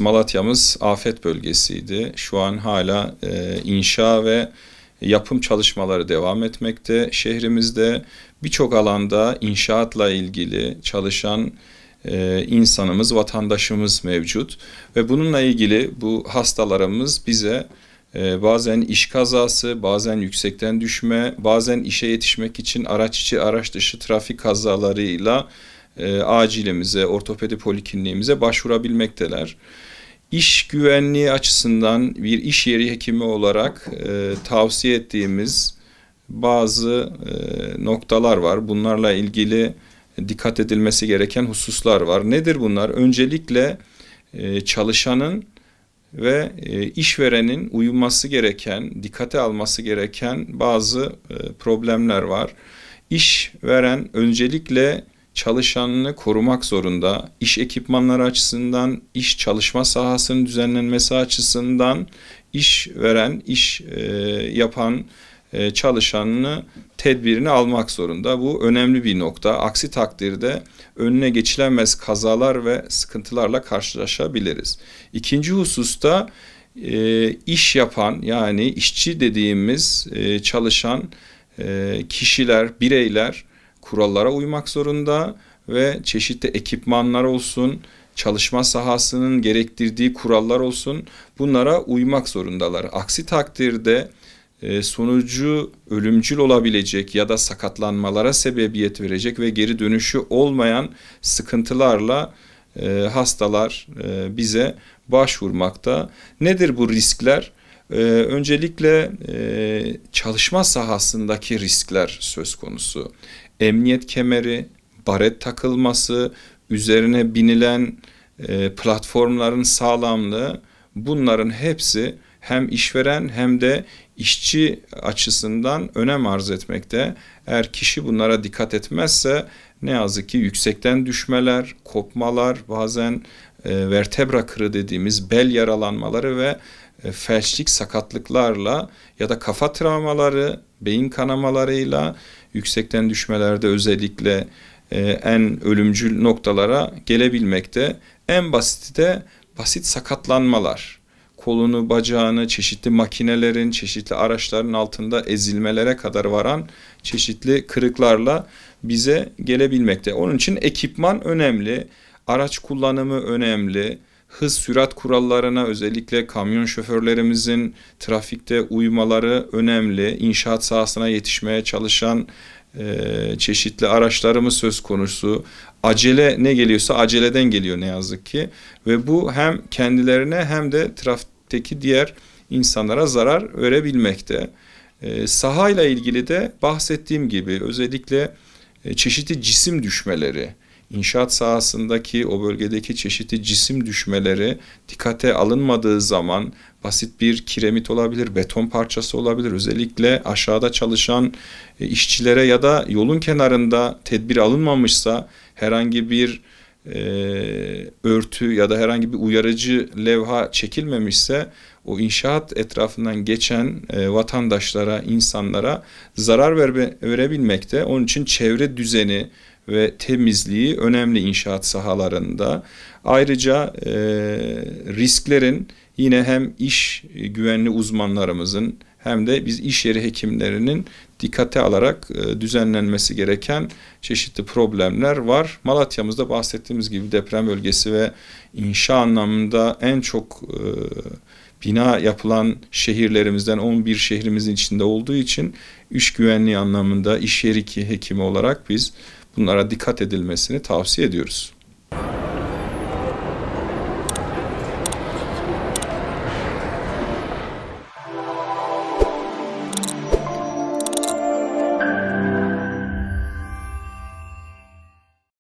Malatya'mız afet bölgesiydi. Şu an hala inşa ve yapım çalışmaları devam etmekte. Şehrimizde birçok alanda inşaatla ilgili çalışan insanımız, vatandaşımız mevcut. Ve bununla ilgili bu hastalarımız bize bazen iş kazası, bazen yüksekten düşme, bazen işe yetişmek için araç içi, araç dışı trafik kazalarıyla acilimize, ortopedi polikliniğimize başvurabilmekteler. İş güvenliği açısından bir iş yeri hekimi olarak tavsiye ettiğimiz bazı noktalar var. Bunlarla ilgili dikkat edilmesi gereken hususlar var. Nedir bunlar? Öncelikle çalışanın ve işverenin uyulması gereken, dikkate alması gereken bazı problemler var. İşveren öncelikle çalışanını korumak zorunda. İş ekipmanları açısından, iş çalışma sahasının düzenlenmesi açısından işveren, iş yapan çalışanını tedbirini almak zorunda. Bu önemli bir nokta. Aksi takdirde önüne geçilemez kazalar ve sıkıntılarla karşılaşabiliriz. İkinci hususta iş yapan, yani işçi dediğimiz çalışan kişiler, bireyler kurallara uymak zorunda ve çeşitli ekipmanlar olsun, çalışma sahasının gerektirdiği kurallar olsun, bunlara uymak zorundalar. Aksi takdirde sonucu ölümcül olabilecek ya da sakatlanmalara sebebiyet verecek ve geri dönüşü olmayan sıkıntılarla hastalar bize başvurmakta. Nedir bu riskler? Öncelikle çalışma sahasındaki riskler söz konusu. Emniyet kemeri, baret takılması, üzerine binilen platformların sağlamlığı, bunların hepsi hem işveren hem de işçi açısından önem arz etmekte. Eğer kişi bunlara dikkat etmezse ne yazık ki yüksekten düşmeler, kopmalar, bazen vertebra kırığı dediğimiz bel yaralanmaları ve felçlik sakatlıklarla ya da kafa travmaları, beyin kanamalarıyla yüksekten düşmelerde özellikle en ölümcül noktalara gelebilmekte. En basiti de basit sakatlanmalar. Kolunu, bacağını çeşitli makinelerin, çeşitli araçların altında ezilmelere kadar varan çeşitli kırıklarla bize gelebilmekte. Onun için ekipman önemli, araç kullanımı önemli, hız sürat kurallarına özellikle kamyon şoförlerimizin trafikte uymaları önemli. İnşaat sahasına yetişmeye çalışan çeşitli araçlarımız söz konusu. Acele ne geliyorsa aceleden geliyor ne yazık ki. Ve bu hem kendilerine hem de trafikteki diğer insanlara zarar verebilmekte. Sahayla ilgili de bahsettiğim gibi özellikle çeşitli cisim düşmeleri, inşaat sahasındaki o bölgedeki çeşitli cisim düşmeleri dikkate alınmadığı zaman basit bir kiremit olabilir, beton parçası olabilir. Özellikle aşağıda çalışan işçilere ya da yolun kenarında tedbir alınmamışsa herhangi bir örtü ya da herhangi bir uyarıcı levha çekilmemişse o inşaat etrafından geçen vatandaşlara, insanlara zarar verebilmekte. Onun için çevre düzeni ve temizliği önemli inşaat sahalarında. Ayrıca risklerin yine hem iş güvenliği uzmanlarımızın hem de biz iş yeri hekimlerinin dikkate alarak düzenlenmesi gereken çeşitli problemler var. Malatya'mızda bahsettiğimiz gibi deprem bölgesi ve inşa anlamında en çok bina yapılan şehirlerimizden 11 şehrimizin içinde olduğu için iş güvenliği anlamında iş yeri hekimi olarak biz bunlara dikkat edilmesini tavsiye ediyoruz.